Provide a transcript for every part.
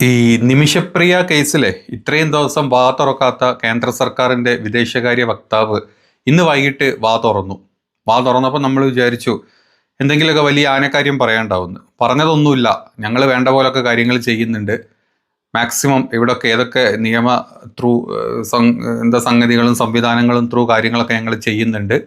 ഈ നിമിഷപ്രിയ കേസിലെ ഇത്രയും ദിവസം വാ തുറക്കാത്ത കേന്ദ്ര സർക്കാരിന്റെ വിദേശകാര്യ വക്താവ് ഇന്ന് വൈകിട്ട് വാ തുറന്നു. വാ തുറന്നപ്പോൾ നമ്മൾ വിചാരിച്ചു എന്തെങ്കിലുമൊക്കെ വലിയ ആനക്കാര്യം പറയാണ്ടാവുന്നു. പറഞ്ഞതൊന്നുമില്ല. ഞങ്ങൾ വേണ്ട പോലൊക്കെ കാര്യങ്ങൾ ചെയ്യുന്നുണ്ട്. മാക്സിമം ഇവിടൊക്കെ ഏതൊക്കെ നിയമ ത്രൂ എന്താ സംഗതികളും സംവിധാനങ്ങളും ത്രൂ കാര്യങ്ങളൊക്കെ ഞങ്ങൾ ചെയ്യുന്നുണ്ട്.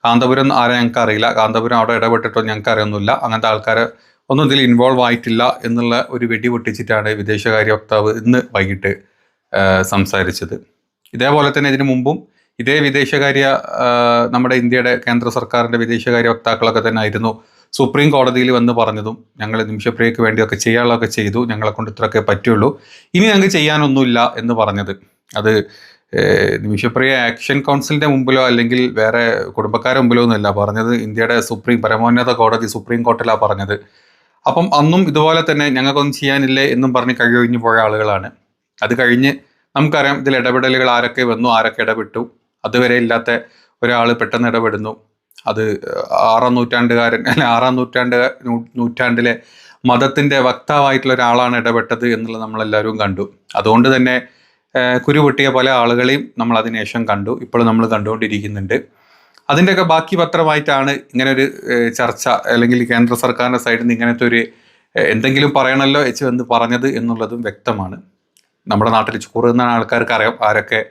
കാന്തപുരം ആരെ ഞങ്ങൾക്ക് അറിയില്ല. കാന്തപുരം അവിടെ ഇടപെട്ടിട്ടോ ഞങ്ങൾക്ക് അറിയൊന്നുമില്ല. അങ്ങനത്തെ ആൾക്കാരെ ഒന്നും ഇതിൽ ഇൻവോൾവ് ആയിട്ടില്ല എന്നുള്ള ഒരു വെടി പൊട്ടിച്ചിട്ടാണ് വിദേശകാര്യ വക്താവ് ഇന്ന് വൈകിട്ട് സംസാരിച്ചത്. ഇതേപോലെ തന്നെ ഇതിനു മുമ്പും ഇതേ വിദേശകാര്യ നമ്മുടെ ഇന്ത്യയുടെ കേന്ദ്ര സർക്കാരിൻ്റെ വിദേശകാര്യ വക്താക്കളൊക്കെ തന്നെ ആയിരുന്നു സുപ്രീം കോടതിയിൽ വന്ന് പറഞ്ഞതും ഞങ്ങൾ നിമിഷപ്രിയക്ക് വേണ്ടിയൊക്കെ ചെയ്യാനുള്ളതൊക്കെ ചെയ്തു, ഞങ്ങളെ കൊണ്ട് ഇത്രയൊക്കെ പറ്റുള്ളൂ, ഇനി ഞങ്ങൾക്ക് ചെയ്യാനൊന്നുമില്ല എന്ന് പറഞ്ഞത്. അത് നിമിഷപ്രിയ ആക്ഷൻ കൗൺസിലിൻ്റെ മുമ്പിലോ അല്ലെങ്കിൽ വേറെ കുടുംബക്കാരുടെ മുമ്പിലോ ഒന്നുമല്ല പറഞ്ഞത്, ഇന്ത്യയുടെ പരമോന്നത കോടതി സുപ്രീം കോർട്ടിലാണ് പറഞ്ഞത്. അപ്പം അന്നും ഇതുപോലെ തന്നെ ഞങ്ങൾക്കൊന്നും ചെയ്യാനില്ലേ എന്നും പറഞ്ഞ് കഴിഞ്ഞു പോയ ആളുകളാണ്. അത് കഴിഞ്ഞ് നമുക്കറിയാം ഇതിൽ ഇടപെടലുകൾ ആരൊക്കെ വന്നു, ആരൊക്കെ ഇടപെട്ടു. അതുവരെ ഇല്ലാത്ത ഒരാൾ പെട്ടെന്ന് ഇടപെടുന്നു. അത് 6ാം നൂറ്റാണ്ടുകാരൻ അല്ലെ 6ാം നൂറ്റാണ്ടിലെ മതത്തിൻ്റെ വക്താവായിട്ടുള്ള ഒരാളാണ് ഇടപെട്ടത് എന്നുള്ളത് നമ്മളെല്ലാവരും കണ്ടു. അതുകൊണ്ട് തന്നെ കുരുപൊട്ടിയ പല ആളുകളെയും നമ്മൾ അതിനുശേഷം കണ്ടു, ഇപ്പോഴും നമ്മൾ കണ്ടുകൊണ്ടിരിക്കുന്നുണ്ട്. അതിൻ്റെയൊക്കെ ബാക്കി പത്രമായിട്ടാണ് ഇങ്ങനെ ഒരു ചർച്ച അല്ലെങ്കിൽ കേന്ദ്ര സർക്കാരിൻ്റെ സൈഡിൽ നിന്ന് ഇങ്ങനത്തെ ഒരു എന്തെങ്കിലും പറയണമല്ലോ വെച്ച് വന്ന് പറഞ്ഞത് എന്നുള്ളതും വ്യക്തമാണ്. നമ്മുടെ നാട്ടിൽ ചോറുന്ന ആൾക്കാർക്ക് അറിയാം ആരൊക്കെ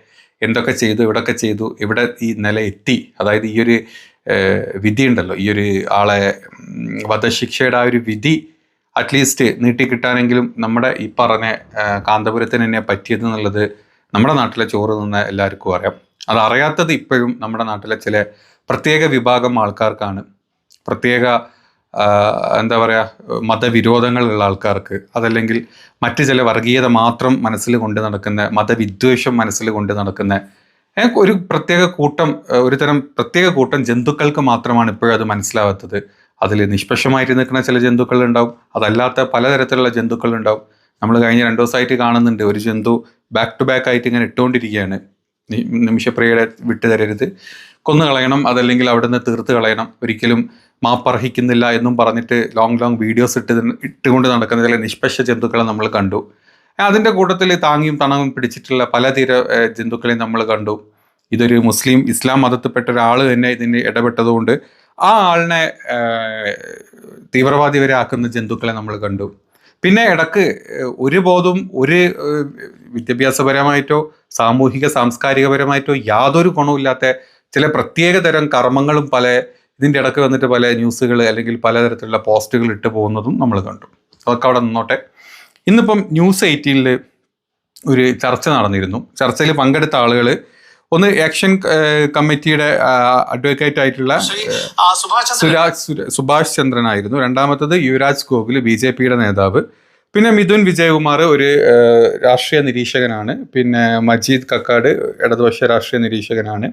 എന്തൊക്കെ ചെയ്തു, എവിടെയൊക്കെ ചെയ്തു, ഇവിടെ ഈ നില എത്തി. അതായത് ഈ ഒരു വിധി ഉണ്ടല്ലോ, ഈ ഒരു ആളെ വധശിക്ഷയുടെ ആ ഒരു വിധി അറ്റ്ലീസ്റ്റ് നീട്ടിക്കിട്ടാനെങ്കിലും നമ്മുടെ ഈ പറഞ്ഞ കാന്തപുരത്തിന് തന്നെ പറ്റിയത് എന്നുള്ളത് നമ്മുടെ നാട്ടിലെ ചോറ് നിന്ന് എല്ലാവർക്കും അറിയാം. അതറിയാത്തത് ഇപ്പോഴും നമ്മുടെ നാട്ടിലെ ചില പ്രത്യേക വിഭാഗം ആൾക്കാർക്കാണ്. പ്രത്യേക എന്താ പറയുക, മതവിരോധങ്ങളുള്ള ആൾക്കാർക്ക്, അതല്ലെങ്കിൽ മറ്റ് ചില വർഗീയത മാത്രം മനസ്സിൽ കൊണ്ട് നടക്കുന്ന, മതവിദ്വേഷം മനസ്സിൽ കൊണ്ട് നടക്കുന്ന ഒരു പ്രത്യേക കൂട്ടം, ഒരുതരം പ്രത്യേക കൂട്ടം ജന്തുക്കൾക്ക് മാത്രമാണ് ഇപ്പോഴും അത് മനസ്സിലാവാത്തത്. അതിൽ നിഷ്പക്ഷമായിട്ട് നിൽക്കുന്ന ചില ജന്തുക്കളുണ്ടാവും, അതല്ലാത്ത പലതരത്തിലുള്ള ജന്തുക്കളുണ്ടാവും. നമ്മൾ കഴിഞ്ഞ 2 ദിവസമായിട്ട് കാണുന്നുണ്ട്, ഒരു ജന്തു ബാക്ക് ടു ബാക്ക് ആയിട്ട് ഇങ്ങനെ ഇട്ടുകൊണ്ടിരിക്കുകയാണ്. നിമിഷപ്രിയയുടെ വിട്ടുതരരുത്, കൊന്നു കളയണം, അതല്ലെങ്കിൽ അവിടെ നിന്ന് തീർത്ത് കളയണം, ഒരിക്കലും മാപ്പർഹിക്കുന്നില്ല എന്നും പറഞ്ഞിട്ട് ലോങ് വീഡിയോസ് ഇട്ടുകൊണ്ട് നടക്കുന്ന ചില നിഷ്പക്ഷ ജന്തുക്കളെ നമ്മൾ കണ്ടു. അതിൻ്റെ കൂട്ടത്തിൽ താങ്ങിയും തണവും പിടിച്ചിട്ടുള്ള പല ജന്തുക്കളെയും നമ്മൾ കണ്ടു. ഇതൊരു ഇസ്ലാം മതത്തിൽപ്പെട്ട ഒരാൾ തന്നെ ഇതിന് ഇടപെട്ടതുകൊണ്ട് ആ ആളിനെ തീവ്രവാദി വരെ ആക്കുന്ന ജന്തുക്കളെ നമ്മൾ കണ്ടു. പിന്നെ ഇടക്ക് ഒരു വിദ്യാഭ്യാസപരമായിട്ടോ സാമൂഹിക സാംസ്കാരികപരമായിട്ടോ യാതൊരു ഗുണമില്ലാത്ത ചില പ്രത്യേക തരം കർമ്മങ്ങളും ഇതിൻ്റെ ഇടക്ക് വന്നിട്ട് പല ന്യൂസുകൾ അല്ലെങ്കിൽ പലതരത്തിലുള്ള പോസ്റ്റുകൾ ഇട്ട് പോകുന്നതും നമ്മൾ കണ്ടു. അതൊക്കെ അവിടെ നിന്നോട്ടെ. ഇന്നിപ്പം ന്യൂസ് 18 ഒരു ചർച്ച നടന്നിരുന്നു. ചർച്ചയിൽ പങ്കെടുത്ത ആളുകൾ ഒന്ന് ആക്ഷൻ കമ്മിറ്റിയുടെ അഡ്വക്കേറ്റ് ആയിട്ടുള്ള സുഭാഷ് ചന്ദ്രനായിരുന്നു. രണ്ടാമത്തത് യുവരാജ് ഗോകുൽ, BJPയുടെ നേതാവ്. പിന്നെ മിഥുൻ വിജയകുമാർ ഒരു രാഷ്ട്രീയ നിരീക്ഷകനാണ്. പിന്നെ മജീദ് കക്കാട് ഇടതുപക്ഷ രാഷ്ട്രീയ നിരീക്ഷകനാണ്.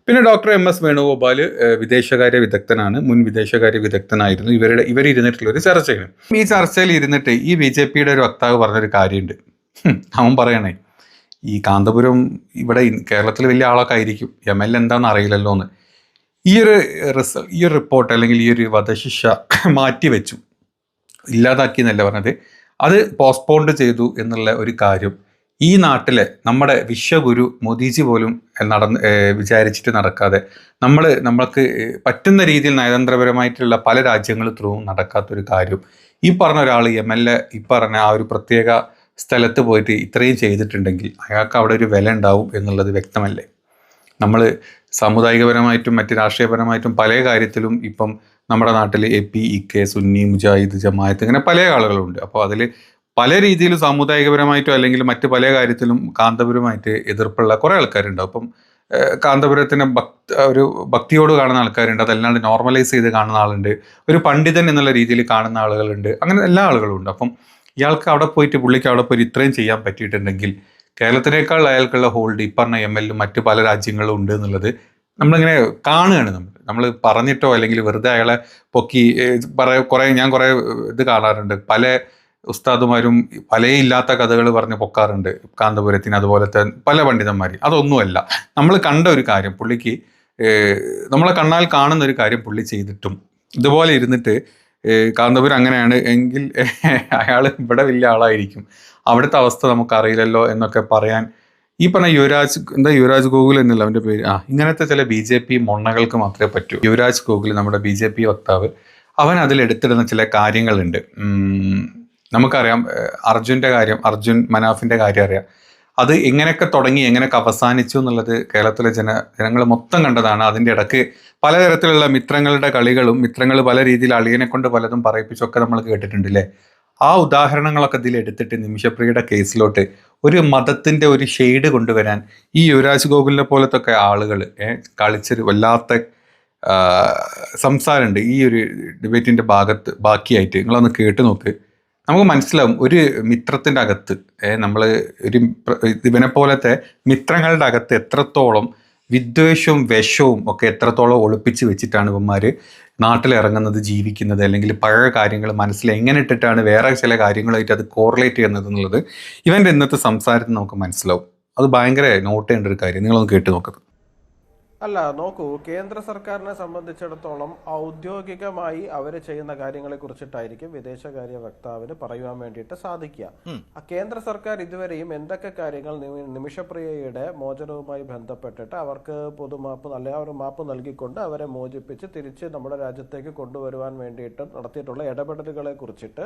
പിന്നെ ഡോക്ടർ MS വേണുഗോപാൽ വിദേശകാര്യ വിദഗ്ധനാണ്, മുൻ വിദേശകാര്യ വിദഗ്ധനായിരുന്നു. ഇവരിരുന്നിട്ടുള്ള ഒരു ചർച്ചയാണ്. ഈ ചർച്ചയിൽ ഇരുന്നിട്ട് ഈ BJPയുടെ ഒരു വക്താവ് പറഞ്ഞൊരു കാര്യമുണ്ട്. അവൻ പറയണേ, ഈ കാന്തപുരം ഇവിടെ കേരളത്തിൽ വലിയ ആളൊക്കെ ആയിരിക്കും, ML എന്താണെന്ന് അറിയില്ലല്ലോ എന്ന്. ഈ ഒരു റിപ്പോർട്ട് അല്ലെങ്കിൽ ഈ ഒരു വധശിക്ഷ മാറ്റിവെച്ചു, ഇല്ലാതാക്കി എന്നല്ല പറഞ്ഞത്, അത് പോസ്റ്റ്പോണ്ട് ചെയ്തു എന്നുള്ള ഒരു കാര്യം ഈ നാട്ടിലെ നമ്മുടെ വിശ്വഗുരു മോദിജി പോലും വിചാരിച്ചിട്ട് നടക്കാതെ, നമ്മൾക്ക് പറ്റുന്ന രീതിയിൽ നയതന്ത്രപരമായിട്ടുള്ള പല രാജ്യങ്ങൾ ത്രൂ നടക്കാത്തൊരു കാര്യം ഈ പറഞ്ഞ ഒരാൾ MLA ഈ പറഞ്ഞ ആ ഒരു പ്രത്യേക സ്ഥലത്ത് പോയിട്ട് ഇത്രയും ചെയ്തിട്ടുണ്ടെങ്കിൽ അയാൾക്ക് അവിടെ ഒരു വില ഉണ്ടാവും എന്നുള്ളത് വ്യക്തമല്ലേ? നമ്മൾ സാമുദായികപരമായിട്ടും മറ്റ് രാഷ്ട്രീയപരമായിട്ടും പല കാര്യത്തിലും ഇപ്പം നമ്മുടെ നാട്ടിൽ AP, EK, സുന്നി, മുജാഹിദ്, ജമാഅത്ത്, ഇങ്ങനെ പല ആളുകളുണ്ട്. അപ്പോൾ അതിൽ പല രീതിയിലും സാമുദായികപരമായിട്ടോ അല്ലെങ്കിൽ മറ്റ് പല കാര്യത്തിലും കാന്തപുരമായിട്ട് എതിർപ്പുള്ള കുറേ ആൾക്കാരുണ്ടാവും. അപ്പം കാന്തപുരത്തിനെ ഒരു ഭക്തിയോട് കാണുന്ന ആൾക്കാരുണ്ട്, അതല്ലാണ്ട് നോർമലൈസ് ചെയ്ത് കാണുന്ന ആളുണ്ട്, ഒരു പണ്ഡിതൻ എന്നുള്ള രീതിയിൽ കാണുന്ന ആളുകളുണ്ട്, അങ്ങനെ എല്ലാ ആളുകളും ഉണ്ട്. അപ്പം പുള്ളിക്ക് അവിടെ പോയിട്ട് ഇത്രയും ചെയ്യാൻ പറ്റിയിട്ടുണ്ടെങ്കിൽ കേരളത്തിനേക്കാൾ അയാൾക്കുള്ള ഹോൾഡ് ഈ പറഞ്ഞ ML മറ്റ് പല രാജ്യങ്ങളും ഉണ്ട് എന്നുള്ളത് നമ്മളിങ്ങനെ കാണുകയാണ്. നമ്മൾ പറഞ്ഞിട്ടോ അല്ലെങ്കിൽ വെറുതെ അയാളെ പൊക്കി ഞാൻ കുറേ ഇത് കാണാറുണ്ട്. പല ഉസ്താദുമാരും പല ഇല്ലാത്ത കഥകൾ പറഞ്ഞ് പൊക്കാറുണ്ട് കാന്തപുരത്തിന്, അതുപോലത്തെ പല പണ്ഡിതന്മാർ. അതൊന്നുമല്ല, നമ്മൾ കണ്ട ഒരു കാര്യം പുള്ളിക്ക്, നമ്മളെ കണ്ണാൽ കാണുന്ന ഒരു കാര്യം പുള്ളി ചെയ്തിട്ടും ഇതുപോലെ ഇരുന്നിട്ട് കാന്തപുരം അങ്ങനെയാണ് എങ്കിൽ അയാൾ ഇവിടെ വലിയ ആളായിരിക്കും, അവിടുത്തെ അവസ്ഥ നമുക്കറിയില്ലല്ലോ എന്നൊക്കെ പറയാൻ ഈ പറഞ്ഞ യുവരാജ് ഗോകുൽ എന്നല്ല അവന്റെ പേര്, ഇങ്ങനത്തെ ചില BJP മൊണ്ണകൾക്ക് മാത്രമേ പറ്റൂ. യുവരാജ് ഗോകുൽ, നമ്മുടെ BJP വക്താവ്, അവൻ അതിൽ എടുത്തിടുന്ന ചില കാര്യങ്ങളുണ്ട്. നമുക്കറിയാം അർജുൻ മനാഫിന്റെ കാര്യം അറിയാം. അത് എങ്ങനെയൊക്കെ തുടങ്ങി എങ്ങനെയൊക്കെ അവസാനിച്ചു എന്നുള്ളത് കേരളത്തിലെ ജനങ്ങൾ മൊത്തം കണ്ടതാണ്. അതിൻ്റെ ഇടയ്ക്ക് പലതരത്തിലുള്ള മിത്രങ്ങളുടെ കളികളും മിത്രങ്ങൾ പല രീതിയിൽ അളിയനെ കൊണ്ട് പലതും പറയിപ്പിച്ചൊക്കെ നമ്മൾ കേട്ടിട്ടുണ്ട് അല്ലേ. ആ ഉദാഹരണങ്ങളൊക്കെ ഇതിൽ എടുത്തിട്ട് നിമിഷപ്രിയയുടെ കേസിലോട്ട് ഒരു മതത്തിന്റെ ഒരു ഷെയ്ഡ് കൊണ്ടുവരാൻ ഈ യുവരാജ് ഗോകുലിനെ പോലത്തെ ആളുകൾ കളിച്ചൊരു വല്ലാത്ത സംസാരമുണ്ട് ഈ ഒരു ഡിബേറ്റിന്റെ ബാക്കിയായിട്ട്. നിങ്ങളൊന്ന് കേട്ട് നോക്ക്, നമുക്ക് മനസ്സിലാവും ഒരു മിത്രത്തിന്റെ അകത്ത് നമ്മൾ ഒരു ഇവനെ പോലത്തെ മിത്രങ്ങളുടെ അകത്ത് എത്രത്തോളം വിദ്വേഷവും വിഷവും ഒക്കെ എത്രത്തോളം ഒളിപ്പിച്ച് വെച്ചിട്ടാണ് ഇവന്മാർ നാട്ടിലിറങ്ങുന്നത്, ജീവിക്കുന്നത്, അല്ലെങ്കിൽ പഴയ കാര്യങ്ങൾ മനസ്സിൽ എങ്ങനെ ഇട്ടിട്ടാണ് വേറെ ചില കാര്യങ്ങളായിട്ട് അത് കോറിലേറ്റ് ചെയ്യുന്നത് എന്നുള്ളത് ഇവൻ്റെ ഇന്നത്തെ സംസാരത്തിൽ നമുക്ക് മനസ്സിലാവും. അത് ഭയങ്കര നോട്ട് ചെയ്യേണ്ട ഒരു കാര്യം. നിങ്ങളൊന്ന് കേട്ട് നോക്കുന്നത്. അല്ല, നോക്കൂ, കേന്ദ്ര സർക്കാരിനെ സംബന്ധിച്ചിടത്തോളം ഔദ്യോഗികമായി അവർ ചെയ്യുന്ന കാര്യങ്ങളെ കുറിച്ചിട്ടായിരിക്കും വിദേശകാര്യ വക്താവിന് പറയുവാൻ വേണ്ടിയിട്ട് സാധിക്കുക. കേന്ദ്ര സർക്കാർ ഇതുവരെയും എന്തൊക്കെ കാര്യങ്ങൾ നിമിഷപ്രിയയുടെ മോചനവുമായി ബന്ധപ്പെട്ടിട്ട് അവർക്ക് പൊതുമാപ്പ് ഒരു മാപ്പ് നൽകിക്കൊണ്ട് അവരെ മോചിപ്പിച്ച് തിരിച്ച് നമ്മുടെ രാജ്യത്തേക്ക് കൊണ്ടുവരുവാൻ വേണ്ടിയിട്ട് നടത്തിയിട്ടുള്ള ഇടപെടലുകളെ കുറിച്ചിട്ട്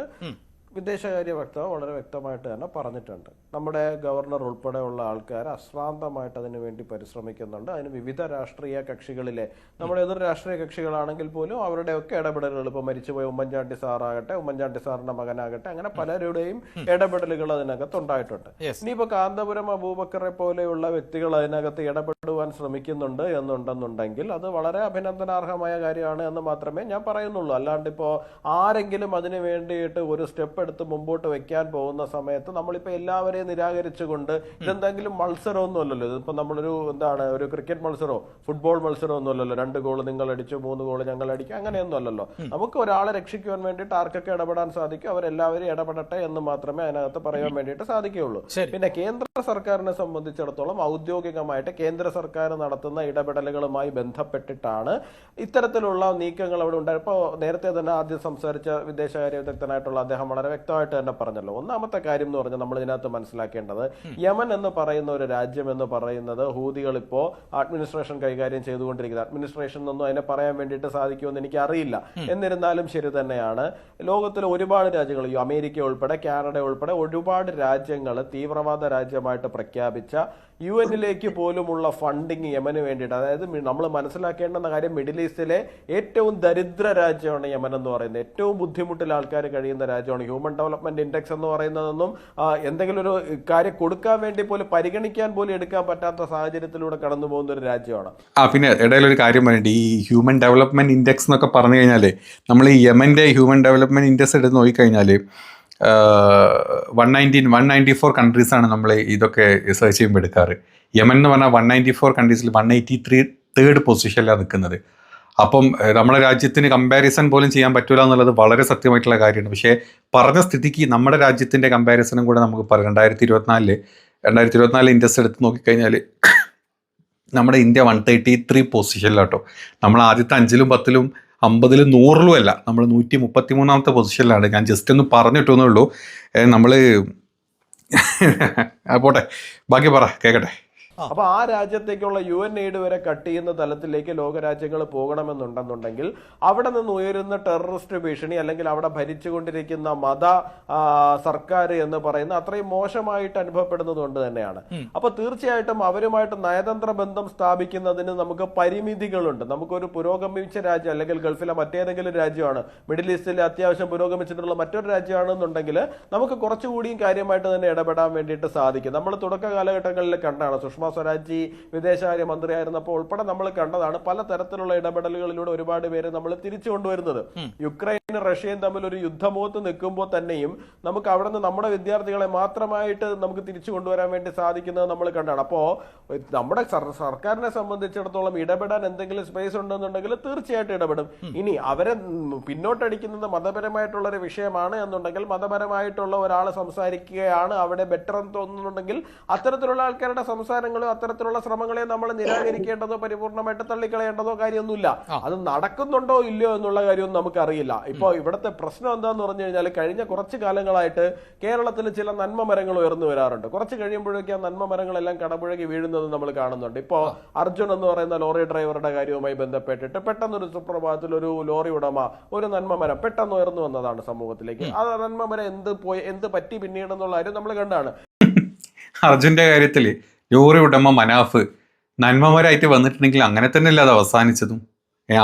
വിദേശകാര്യ വക്താവ് വളരെ വ്യക്തമായിട്ട് തന്നെ പറഞ്ഞിട്ടുണ്ട്. നമ്മുടെ ഗവർണർ ഉൾപ്പെടെയുള്ള ആൾക്കാർ അശ്രാന്തമായിട്ട് അതിനു വേണ്ടി പരിശ്രമിക്കുന്നുണ്ട്. അതിന് വിവിധ രാഷ്ട്രീയ കക്ഷികളിലെ നമ്മുടെ എതിർ രാഷ്ട്രീയ കക്ഷികളാണെങ്കിൽ പോലും അവരുടെയൊക്കെ ഇടപെടലുകൾ, ഇപ്പോൾ മരിച്ചുപോയ ഉമ്മൻചാണ്ടി സാറാകട്ടെ, ഉമ്മൻചാണ്ടി സാറിന്റെ മകനാകട്ടെ, അങ്ങനെ പലരുടെയും ഇടപെടലുകൾ അതിനകത്ത് ഉണ്ടായിട്ടുണ്ട്. ഇനിയിപ്പോൾ കാന്തപുരം അബൂബക്കറെ പോലെയുള്ള വ്യക്തികൾ അതിനകത്ത് ഇടപെടുവാൻ ശ്രമിക്കുന്നുണ്ട് എന്നുണ്ടെന്നുണ്ടെങ്കിൽ അത് വളരെ അഭിനന്ദനാർഹമായ കാര്യമാണ് എന്ന് മാത്രമേ ഞാൻ പറയുന്നുള്ളൂ. അല്ലാണ്ട് ഇപ്പോൾ ആരെങ്കിലും അതിനു വേണ്ടിയിട്ട് ഒരു സ്റ്റെപ്പ് എടുത്ത് മുമ്പോട്ട് വെക്കാൻ പോകുന്ന സമയത്ത് നമ്മളിപ്പോൾ എല്ലാവരെയും നിരാകരിച്ചുകൊണ്ട് ഇതെന്തെങ്കിലും മത്സരമൊന്നും അല്ലല്ലോ. ഇതിപ്പോൾ നമ്മളൊരു ഒരു ക്രിക്കറ്റ് മത്സരമോ ഫുട്ബോൾ മത്സരമോ ഒന്നും അല്ലല്ലോ. 2 ഗോൾ നിങ്ങൾ അടിച്ചു, 3 ഗോൾ ഞങ്ങൾ അടിക്കും, അങ്ങനെയൊന്നും അല്ലല്ലോ. നമുക്ക് ഒരാളെ രക്ഷിക്കുവാൻ വേണ്ടിയിട്ട് ആർക്കൊക്കെ ഇടപെടാൻ സാധിക്കും അവരെല്ലാവരും ഇടപെടട്ടെ എന്ന് മാത്രമേ അതിനകത്ത് പറയാൻ വേണ്ടിയിട്ട് സാധിക്കുകയുള്ളൂ. പിന്നെ കേന്ദ്ര സർക്കാരിനെ സംബന്ധിച്ചിടത്തോളം ഔദ്യോഗികമായിട്ട് കേന്ദ്ര സർക്കാർ നടത്തുന്ന ഇടപെടലുകളുമായി ബന്ധപ്പെട്ടിട്ടാണ് ഇത്തരത്തിലുള്ള നീക്കങ്ങൾ അവിടെ ഉണ്ടായത്. ഇപ്പോൾ നേരത്തെ തന്നെ ആദ്യം സംസാരിച്ച വിദേശകാര്യ വിദഗ്ധനായിട്ടുള്ള അദ്ദേഹം വളരെ വ്യക്തമായിട്ട് തന്നെ പറഞ്ഞല്ലോ. ഒന്നാമത്തെ കാര്യം എന്ന് പറഞ്ഞാൽ നമ്മൾ ഇതിനകത്ത് മനസ്സിലാക്കേണ്ടത്, യമൻ എന്ന് പറയുന്ന ഒരു രാജ്യം എന്ന് പറയുന്നത് ഹൂതികൾ ഇപ്പോൾ അഡ്മിനിസ്ട്രേഷൻ കൈകാര്യം ചെയ്തുകൊണ്ടിരിക്കുന്നത്. അഡ്മിനിസ്ട്രേഷൻ എന്നൊന്നും അതിനെ പറയാൻ വേണ്ടിയിട്ട് സാധിക്കുമെന്ന് എനിക്ക് അറിയില്ല. എന്നിരുന്നാലും ശരി തന്നെയാണ്, ലോകത്തിലെ ഒരുപാട് രാജ്യങ്ങൾ, അമേരിക്ക ഉൾപ്പെടെ കാനഡ ഉൾപ്പെടെ ഒരുപാട് രാജ്യങ്ങൾ തീവ്രവാദ രാജ്യമായിട്ട് പ്രഖ്യാപിച്ച UN പോലുമുള്ള ഫണ്ടിങ് യമന് വേണ്ടിയിട്ട്, അതായത് നമ്മൾ മനസ്സിലാക്കേണ്ടുന്ന കാര്യം, മിഡിൽ ഈസ്റ്റിലെ ഏറ്റവും ദരിദ്ര രാജ്യമാണ് യമൻ എന്ന് പറയുന്നത്. ഏറ്റവും ബുദ്ധിമുട്ടിൽ ആൾക്കാർ കഴിയുന്ന രാജ്യമാണ്. ഹ്യൂമൻ ഡെവലപ്മെന്റ് ഇൻഡെക്സ് എന്ന് പറയുന്നതൊന്നും എന്തെങ്കിലും ഒരു കാര്യം കൊടുക്കാൻ വേണ്ടി പോലും പരിഗണിക്കാൻ പോലും എടുക്കാൻ പറ്റാത്ത സാഹചര്യത്തിലൂടെ കടന്നു പോകുന്ന ഒരു രാജ്യമാണ്. പിന്നെ ഇടയിലൊരു കാര്യം പറഞ്ഞിട്ട്, ഈ ഹ്യൂമൻ ഡെവലപ്മെന്റ് ഇൻഡെക്സ് എന്നൊക്കെ പറഞ്ഞു കഴിഞ്ഞാൽ നമ്മൾ ഈ യമന്റെ ഹ്യൂമൻ ഡെവലപ്മെന്റ് ഇൻഡെക്സ് എടുത്ത് നോക്കിക്കഴിഞ്ഞാൽ 194 കൺട്രീസാണ് നമ്മൾ ഇതൊക്കെ സെർച്ച് ചെയ്യുമ്പോൾ എടുക്കാറ്. യമൻ എന്ന് പറഞ്ഞാൽ 194 കൺട്രീസിൽ 183 തേർഡ് പൊസിഷനിലാണ് നിൽക്കുന്നത്. അപ്പം നമ്മുടെ രാജ്യത്തിന് കമ്പാരിസൺ പോലും ചെയ്യാൻ പറ്റില്ല എന്നുള്ളത് വളരെ സത്യമായിട്ടുള്ള കാര്യമാണ്. പക്ഷേ പറഞ്ഞ സ്ഥിതിക്ക് നമ്മുടെ രാജ്യത്തിൻ്റെ കമ്പാരിസണും കൂടെ നമുക്ക് പറയാം. 2024 ഇൻഡെക്സ് എടുത്ത് നോക്കിക്കഴിഞ്ഞാൽ നമ്മുടെ ഇന്ത്യ 133 പൊസിഷനിലാട്ടോ. നമ്മൾ ആദ്യത്തെ 5ലും 10ലും 50ലും 100ലും അല്ല, നമ്മൾ 133ാമത്തെ പൊസിഷനിലാണ്. ഞാൻ ജസ്റ്റ് ഒന്ന് പറഞ്ഞിട്ടേ ഉള്ളൂ. നമ്മൾ പോട്ടെ, ബാക്കി പറ, കേൾക്കട്ടെ. അപ്പൊ ആ രാജ്യത്തേക്കുള്ള UN എയ്ഡ് വരെ കട്ട് ചെയ്യുന്ന തലത്തിലേക്ക് ലോകരാജ്യങ്ങൾ പോകണമെന്നുണ്ടെന്നുണ്ടെങ്കിൽ അവിടെ നിന്ന് ഉയരുന്ന ടെററിസ്റ്റ് ഭീഷണി, അല്ലെങ്കിൽ അവിടെ ഭരിച്ചുകൊണ്ടിരിക്കുന്ന മത സർക്കാർ എന്ന് പറയുന്ന അത്രയും മോശമായിട്ട് അനുഭവപ്പെടുന്നത് കൊണ്ട് തന്നെയാണ്. അപ്പൊ തീർച്ചയായിട്ടും അവരുമായിട്ട് നയതന്ത്ര ബന്ധം സ്ഥാപിക്കുന്നതിന് നമുക്ക് പരിമിതികളുണ്ട്. നമുക്കൊരു പുരോഗമിച്ച രാജ്യം, അല്ലെങ്കിൽ ഗൾഫിലെ മറ്റേതെങ്കിലും രാജ്യമാണ്, മിഡിൽ ഈസ്റ്റിലെ അത്യാവശ്യം പുരോഗമിച്ചിട്ടുള്ള മറ്റൊരു രാജ്യമാണെന്നുണ്ടെങ്കിൽ നമുക്ക് കുറച്ചുകൂടിയും കാര്യമായിട്ട് തന്നെ ഇടപെടാൻ വേണ്ടിയിട്ട് സാധിക്കും. നമ്മൾ തുടക്ക കാലഘട്ടങ്ങളിൽ കണ്ടാണ്, സുഷമ സ്വരാജ് വിദേശകാര്യ മന്ത്രിയായിരുന്നപ്പോൾ ഉൾപ്പെടെ നമ്മൾ കണ്ടതാണ്, പല തരത്തിലുള്ള ഇടപെടലുകളിലൂടെ ഒരുപാട് പേര് നമ്മൾ തിരിച്ചു കൊണ്ടുവരുന്നത്. യുക്രൈനും റഷ്യയും തമ്മിൽ ഒരു യുദ്ധമുഖത്ത് നിൽക്കുമ്പോൾ തന്നെയും നമുക്ക് അവിടെ നിന്ന് നമ്മുടെ വിദ്യാർത്ഥികളെ മാത്രമായിട്ട് നമുക്ക് തിരിച്ചു കൊണ്ടുവരാൻ വേണ്ടി സാധിക്കുന്നത് നമ്മൾ കണ്ടാണ്. അപ്പോ നമ്മുടെ സർക്കാരിനെ സംബന്ധിച്ചിടത്തോളം ഇടപെടാൻ എന്തെങ്കിലും സ്പേസ് ഉണ്ടെന്നുണ്ടെങ്കിൽ തീർച്ചയായിട്ടും ഇടപെടും. ഇനി അവരെ പിന്നോട്ടടിക്കുന്നത് മതപരമായിട്ടുള്ള ഒരു വിഷയമാണ് എന്നുണ്ടെങ്കിൽ, മതപരമായിട്ടുള്ള ഒരാൾ സംസാരിക്കുകയാണ് അവിടെ ബെറ്റർ എന്ന് തോന്നുന്നുണ്ടെങ്കിൽ അത്തരത്തിലുള്ള ആൾക്കാരുടെ സംസാരങ്ങൾ അത്തരത്തിലുള്ള ശ്രമങ്ങളെ നമ്മൾ നിരാകരിക്കേണ്ടതോ പരിപൂർണമായിട്ട് തള്ളിക്കളയേണ്ടതോ കാര്യമൊന്നുമില്ല. അത് നടക്കുന്നുണ്ടോ ഇല്ലയോ എന്നുള്ള കാര്യമൊന്നും നമുക്കറിയില്ല. ഇപ്പോ ഇപ്പൊ ഇവിടുത്തെ പ്രശ്നം എന്താന്ന് പറഞ്ഞു കഴിഞ്ഞാൽ കഴിഞ്ഞ കുറച്ച് കാലങ്ങളായിട്ട് കേരളത്തിൽ ചില നന്മ മരങ്ങൾ ഉയർന്നു വരാറുണ്ട്. കുറച്ച് കഴിയുമ്പോഴേക്കും ആ നന്മ മരങ്ങളെല്ലാം കടപുഴകി വീഴുന്നത് നമ്മൾ കാണുന്നുണ്ട്. ഇപ്പോ അർജുൻ എന്ന് പറയുന്ന ലോറി ഡ്രൈവറുടെ കാര്യവുമായി ബന്ധപ്പെട്ടിട്ട് പെട്ടെന്നൊരു സുപ്രഭാതത്തിൽ ഒരു ലോറി ഉടമ ഒരു നന്മ മരം പെട്ടെന്ന് ഉയർന്നു വന്നതാണ് സമൂഹത്തിലേക്ക്. ആ നന്മ മരം എന്ത് പറ്റി പിന്നീട് എന്നുള്ള കാര്യം നമ്മൾ കണ്ടാണ്. അർജുന്റെ കാര്യത്തില് ലോറി ഉടമ മനാഫ് നന്മമരായിട്ട് വന്നിട്ടുണ്ടെങ്കിൽ അങ്ങനെ തന്നെയല്ലേ അത് അവസാനിച്ചതും.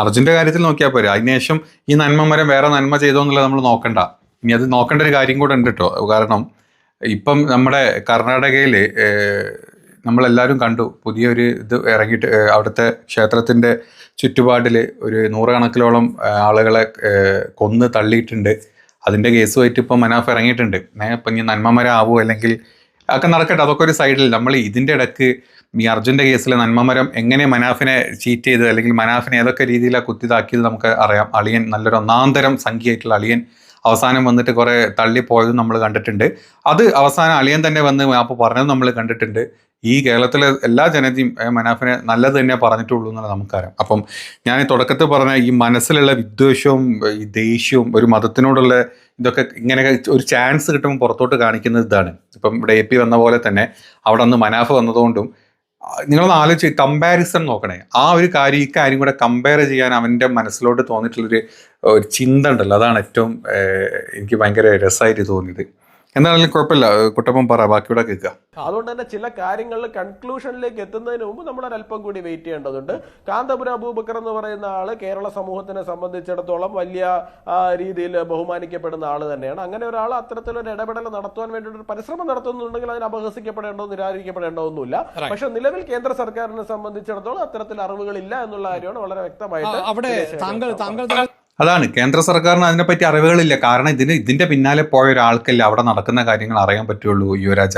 അർജുന്റെ കാര്യത്തിൽ നോക്കിയാൽ പോരെ. അതിനുശേഷം ഈ നന്മമരം വേറെ നന്മ ചെയ്തോ എന്നുള്ളത് നമ്മൾ നോക്കണ്ട. ഇനി അത് നോക്കേണ്ട ഒരു കാര്യം കൂടെ ഉണ്ട് കേട്ടോ. കാരണം ഇപ്പം നമ്മുടെ കർണാടകയിൽ നമ്മളെല്ലാവരും കണ്ടു, പുതിയൊരു ഇത് ഇറങ്ങിയിട്ട് അവിടുത്തെ ക്ഷേത്രത്തിൻ്റെ ചുറ്റുപാടിൽ ഒരു 100 കണക്കിലോളം ആളുകളെ കൊന്ന് തള്ളിയിട്ടുണ്ട്. അതിൻ്റെ കേസുമായിട്ട് ഇപ്പോൾ മനാഫ് ഇറങ്ങിയിട്ടുണ്ട്. ഇപ്പം ഇനി നന്മമരം ആവുമോ അല്ലെങ്കിൽ ഒക്കെ നടക്കട്ടെ, അതൊക്കെ ഒരു സൈഡിൽ. നമ്മൾ ഇതിൻ്റെ ഇടയ്ക്ക് ഈ അർജുൻ്റെ കേസിലെ നന്മമരം എങ്ങനെ മനാഫിനെ ചീറ്റ് ചെയ്ത് അല്ലെങ്കിൽ മനാഫിനെ ഏതൊക്കെ രീതിയിലാണ് കുത്തിതാക്കിയത് നമുക്ക് അറിയാം. അളിയൻ നല്ലൊരു ഒന്നാന്തരം സംഖ്യയായിട്ടുള്ള അളിയൻ അവസാനം വന്നിട്ട് കുറേ തള്ളിപ്പോയതും നമ്മൾ കണ്ടിട്ടുണ്ട്. അത് അവസാനം അളിയൻ തന്നെ വന്ന് മാപ്പ് പറഞ്ഞതും നമ്മൾ കണ്ടിട്ടുണ്ട്. ഈ കേരളത്തിലെ എല്ലാ ജനതയും മനാഫിനെ നല്ലത് തന്നെ പറഞ്ഞിട്ടുള്ളൂ എന്നുള്ളത് നമുക്കറിയാം. അപ്പം ഞാൻ തുടക്കത്തിൽ പറഞ്ഞ ഈ മനസ്സിലുള്ള വിദ്വേഷവും ഈ ദേഷ്യവും ഒരു മതത്തിനോടുള്ള ഇതൊക്കെ ഇങ്ങനെ ഒരു ചാൻസ് കിട്ടുമ്പോൾ പുറത്തോട്ട് കാണിക്കുന്നത് ഇതാണ്. ഇപ്പം ഇവിടെ AP വന്ന പോലെ തന്നെ അവിടെ അന്ന് മനാഫ് വന്നതുകൊണ്ടും നിങ്ങളൊന്ന് ആലോചിച്ച് കമ്പാരിസൺ നോക്കണേ. ആ ഒരു കാര്യം ഈ കാര്യം കൂടെ കമ്പയർ ചെയ്യാൻ അവൻ്റെ മനസ്സിലോട്ട് തോന്നിയിട്ടുള്ളൊരു ചിന്ത ഉണ്ടല്ലോ, അതാണ് ഏറ്റവും എനിക്ക് ഭയങ്കര രസമായിട്ട് തോന്നിയത്. എന്താണെങ്കിലും കുഴപ്പമില്ല, കുട്ടപ്പൻ പറ, ബാക്കിയൂടെ കേൾക്കുക. അതുകൊണ്ട് തന്നെ ചില കാര്യങ്ങളിൽ കൺക്ലൂഷനിലേക്ക് എത്തുന്നതിന് മുമ്പ് നമ്മൾ ഒരല്പം കൂടി വെയിറ്റ് ചെയ്യേണ്ടതുണ്ട്. കാന്തപുര അബൂബക്കർ എന്ന് പറയുന്ന ആള് കേരള സമൂഹത്തിനെ സംബന്ധിച്ചിടത്തോളം വലിയ രീതിയിൽ ബഹുമാനിക്കപ്പെടുന്ന ആള് തന്നെയാണ്. അങ്ങനെ ഒരാൾ അത്തരത്തിലൊരു ഇടപെടൽ നടത്തുവാൻ വേണ്ടിയിട്ട് ഒരു പരിശ്രമം നടത്തുന്നുണ്ടെങ്കിൽ അതിന് അപഹസിക്കപ്പെടേണ്ടോ നിരാകരിക്കപ്പെടേണ്ടതൊന്നുമില്ല. പക്ഷെ നിലവിൽ കേന്ദ്ര സർക്കാരിനെ സംബന്ധിച്ചിടത്തോളം അത്തരത്തിൽ അറിവുകളില്ല എന്നുള്ള കാര്യമാണ് വളരെ വ്യക്തമായിട്ട്. അതാണ്, കേന്ദ്ര സർക്കാരിന് അതിനെപ്പറ്റി അറിവുകളില്ല. കാരണം ഇതിന്റെ പിന്നാലെ പോയ ഒരാൾക്കല്ല അവിടെ നടക്കുന്ന കാര്യങ്ങൾ അറിയാൻ പറ്റുള്ളൂ യുവരാജ.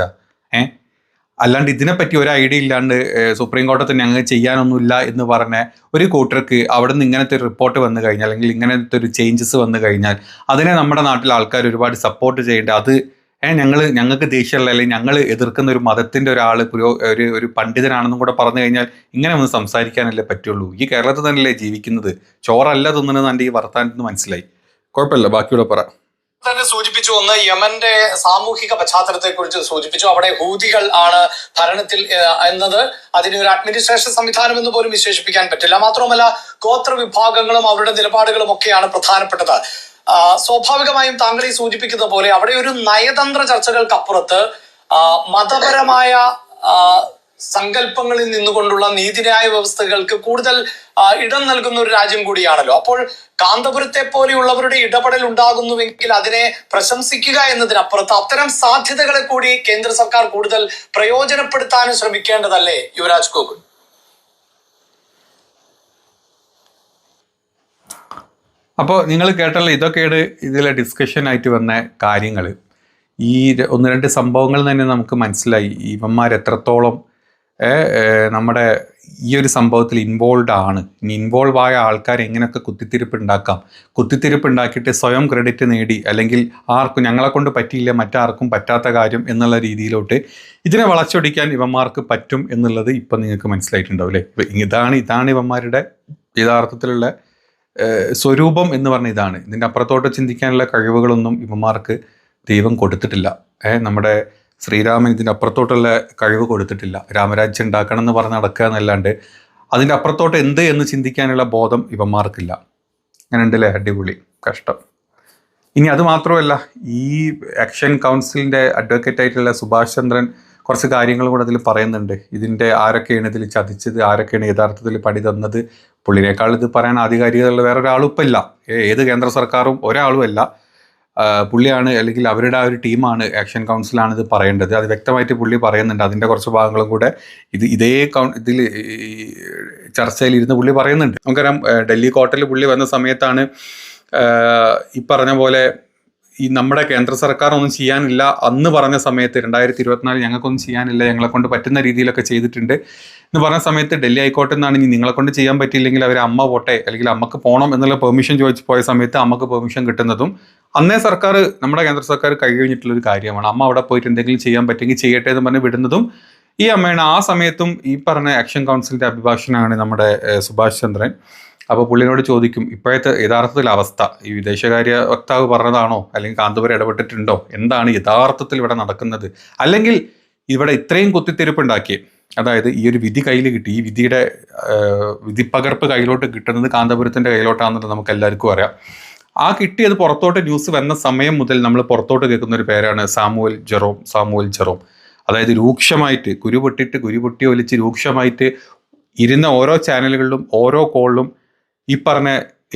അല്ലാണ്ട് ഇതിനെപ്പറ്റി ഒരു ഐഡിയ ഇല്ലാണ്ട് സുപ്രീം കോടതി ഞങ്ങൾ ചെയ്യാനൊന്നുമില്ല എന്ന് പറഞ്ഞ ഒരു കൂട്ടർക്ക് അവിടെ നിന്ന് ഇങ്ങനത്തെ ഒരു റിപ്പോർട്ട് വന്നു കഴിഞ്ഞാൽ അല്ലെങ്കിൽ ഇങ്ങനത്തെ ഒരു ചേഞ്ചസ് വന്നു കഴിഞ്ഞാൽ അതിനെ നമ്മുടെ നാട്ടിലെ ആൾക്കാർ ഒരുപാട് സപ്പോർട്ട് ചെയ്യേണ്ട. അത് ഞങ്ങൾക്ക് ദേഷ്യമുള്ള അല്ലെങ്കിൽ ഞങ്ങൾ എതിർക്കുന്ന ഒരു മതത്തിന്റെ ഒരാൾ ഒരു പണ്ഡിതനാണെന്നും കൂടെ പറഞ്ഞു കഴിഞ്ഞാൽ ഇങ്ങനെ ഒന്ന് സംസാരിക്കാനല്ലേ പറ്റുള്ളൂ. ഈ കേരളത്തിൽ തന്നെയല്ലേ ജീവിക്കുന്നത്, ചോറല്ല തിന്നുന്നത് എൻ്റെ ഈ വർത്താനത്തിന് മനസ്സിലായി. കുഴപ്പമില്ല, ബാക്കിയൂടെ പറ. തന്നെ സൂചിപ്പിച്ചു. ഒന്ന് യമന്റെ സാമൂഹിക പശ്ചാത്തലത്തെ കുറിച്ച് സൂചിപ്പിച്ചു. അവിടെ ഹൂതികൾ ആണ് ഭരണത്തിൽ എന്നത് അതിന് ഒരു അഡ്മിനിസ്ട്രേഷൻ സംവിധാനം എന്ന് പോലും വിശേഷിപ്പിക്കാൻ പറ്റില്ല. മാത്രമല്ല ഗോത്ര വിഭാഗങ്ങളും അവരുടെ നിലപാടുകളും ഒക്കെയാണ് പ്രധാനപ്പെട്ടത്. സ്വാഭാവികമായും താങ്കൾ ഈ സൂചിപ്പിക്കുന്ന പോലെ അവിടെ ഒരു നയതന്ത്ര ചർച്ചകൾക്കപ്പുറത്ത് മതപരമായ സങ്കല്പങ്ങളിൽ നിന്നുകൊണ്ടുള്ള നീതിന്യായ വ്യവസ്ഥകൾക്ക് കൂടുതൽ ഇടം നൽകുന്ന ഒരു രാജ്യം കൂടിയാണല്ലോ. അപ്പോൾ കാന്തപുരത്തെ പോലെയുള്ളവരുടെ ഇടപെടൽ ഉണ്ടാകുന്നുവെങ്കിൽ അതിനെ പ്രശംസിക്കുക എന്നതിനപ്പുറത്ത് അത്തരം സാധ്യതകളെ കൂടി കേന്ദ്ര സർക്കാർ കൂടുതൽ പ്രയോജനപ്പെടുത്താനും ശ്രമിക്കേണ്ടതല്ലേ യുവരാജ് ഗോകുൽ? അപ്പോൾ നിങ്ങൾ കേട്ടല്ലോ, ഇതൊക്കെയാണ് ഇതിലെ ഡിസ്കഷനായിട്ട് വന്ന കാര്യങ്ങൾ. ഈ 1-2 സംഭവങ്ങൾ തന്നെ നമുക്ക് മനസ്സിലായി ഇവന്മാർ എത്രത്തോളം നമ്മുടെ ഈ ഒരു സംഭവത്തിൽ ഇൻവോൾവ് ആണ്. ഇനി ഇൻവോൾവ് ആയ ആൾക്കാർ എങ്ങനെയൊക്കെ കുത്തിത്തിരിപ്പ് ഉണ്ടാക്കിയിട്ട് സ്വയം ക്രെഡിറ്റ് നേടി അല്ലെങ്കിൽ ഞങ്ങളെ കൊണ്ട് പറ്റിയില്ല മറ്റാർക്കും പറ്റാത്ത കാര്യം എന്നുള്ള രീതിയിലോട്ട് ഇതിനെ വളച്ചൊടിക്കാൻ ഇവന്മാർക്ക് പറ്റും എന്നുള്ളത് ഇപ്പം നിങ്ങൾക്ക് മനസ്സിലായിട്ടുണ്ടാവും അല്ലേ. ഇതാണ് ഇവന്മാരുടെ യഥാർത്ഥത്തിലുള്ള സ്വരൂപം എന്ന് പറഞ്ഞ ഇതാണ്. ഇതിൻ്റെ അപ്പുറത്തോട്ട് ചിന്തിക്കാനുള്ള കഴിവുകളൊന്നും ഇവന്മാർക്ക് ദൈവം കൊടുത്തിട്ടില്ല. നമ്മുടെ ശ്രീരാമൻ ഇതിൻ്റെ അപ്പുറത്തോട്ടുള്ള കഴിവ് കൊടുത്തിട്ടില്ല. രാമരാജ്യം ഉണ്ടാക്കണം എന്ന് പറഞ്ഞ് നടക്കുക എന്നല്ലാണ്ട് അതിൻ്റെ അപ്പുറത്തോട്ട് എന്ത് എന്ന് ചിന്തിക്കാനുള്ള ബോധം ഇവന്മാർക്കില്ല. അങ്ങനെ ഉണ്ടല്ലേ, അടിപൊളി, കഷ്ടം. ഇനി അത് മാത്രമല്ല, ഈ ആക്ഷൻ കൗൺസിലിൻ്റെ അഡ്വക്കേറ്റ് ആയിട്ടുള്ള സുഭാഷ് ചന്ദ്രൻ കുറച്ച് കാര്യങ്ങൾ കൂടെ അതിൽ പറയുന്നുണ്ട്. ഇതിൻ്റെ ആരൊക്കെയാണ് ഇതിൽ ചതിച്ചത്, ആരൊക്കെയാണ് യഥാർത്ഥത്തിൽ പണി തന്നത്. പുള്ളിനേക്കാൾ ഇത് പറയാൻ ആധികാരികതയുള്ള വേറെ ഒരാളും ഇപ്പം ഇല്ല. ഏത് കേന്ദ്ര സർക്കാരും ഒരാളും അല്ല, പുള്ളിയാണ് അല്ലെങ്കിൽ അവരുടെ ആ ഒരു ടീമാണ്, ആക്ഷൻ കൗൺസിലാണ് ഇത് പറയേണ്ടത്. അത് വ്യക്തമായിട്ട് പുള്ളി പറയുന്നുണ്ട്. അതിൻ്റെ കുറച്ച് ഭാഗങ്ങളും കൂടെ ഇതിൽ ചർച്ചയിൽ ഇരുന്ന് പുള്ളി പറയുന്നുണ്ട്. നമുക്കറിയാം, ഡൽഹി കോർട്ടിൽ പുള്ളി വന്ന സമയത്താണ് ഈ പറഞ്ഞ പോലെ ഈ നമ്മുടെ കേന്ദ്ര സർക്കാർ ഒന്നും ചെയ്യാനില്ല അന്ന് പറഞ്ഞ സമയത്ത് 2024 ഞങ്ങൾക്കൊന്നും ചെയ്യാനില്ല, ഞങ്ങളെ കൊണ്ട് പറ്റുന്ന രീതിയിലൊക്കെ ചെയ്തിട്ടുണ്ട് എന്ന് പറഞ്ഞ സമയത്ത് ഡൽഹി ഹൈക്കോർട്ടിൽ നിന്നാണ് ഇനി നിങ്ങളെ കൊണ്ട് ചെയ്യാൻ പറ്റിയില്ലെങ്കിൽ അവർ അമ്മ പോട്ടെ അല്ലെങ്കിൽ അമ്മക്ക് പോകണം എന്നുള്ള പെർമിഷൻ ചോദിച്ച് പോയ സമയത്ത് അമ്മക്ക് പെർമിഷൻ കിട്ടുന്നതും അന്നേ സർക്കാർ, നമ്മുടെ കേന്ദ്ര സർക്കാർ കഴിഞ്ഞിട്ടുള്ളൊരു കാര്യമാണ്. അമ്മ അവിടെ പോയിട്ട് എന്തെങ്കിലും ചെയ്യാൻ പറ്റുമെങ്കിൽ ചെയ്യട്ടെ എന്ന് പറഞ്ഞ് വിടുന്നതും ഈ അമ്മയാണ്. ആ സമയത്തും ഈ പറഞ്ഞ ആക്ഷൻ കൗൺസിലിൻ്റെ അഭിഭാഷകനാണ് നമ്മുടെ സുഭാഷ് ചന്ദ്രൻ. അപ്പോൾ പുള്ളിനോട് ചോദിക്കും ഇപ്പോഴത്തെ യഥാർത്ഥത്തിൽ അവസ്ഥ ഈ വിദേശകാര്യ വക്താവ് പറഞ്ഞതാണോ അല്ലെങ്കിൽ കാന്തപുരം ഇടപെട്ടിട്ടുണ്ടോ, എന്താണ് യഥാർത്ഥത്തിൽ ഇവിടെ നടക്കുന്നത്, അല്ലെങ്കിൽ ഇവിടെ ഇത്രയും കുത്തിത്തിരിപ്പുണ്ടാക്കി, അതായത് ഈ ഒരു വിധി കയ്യിൽ കിട്ടി, ഈ വിധിയുടെ വിധിപ്പകർപ്പ് കയ്യിലോട്ട് കിട്ടുന്നത് കാന്തപുരത്തിൻ്റെ കയ്യിലോട്ടാണെന്നുള്ളത് നമുക്ക് എല്ലാവർക്കും അറിയാം. ആ കിട്ടിയത് പുറത്തോട്ട് ന്യൂസ് വന്ന സമയം മുതൽ നമ്മൾ പുറത്തോട്ട് കേൾക്കുന്ന ഒരു പേരാണ് സാമുവൽ ജെറോം. അതായത് രൂക്ഷമായിട്ട് കുരുപൊട്ടി ഒലിച്ച് രൂക്ഷമായിട്ട് ഇരുന്ന ഓരോ ചാനലുകളിലും ഓരോ കോളിലും ഈ പറഞ്ഞ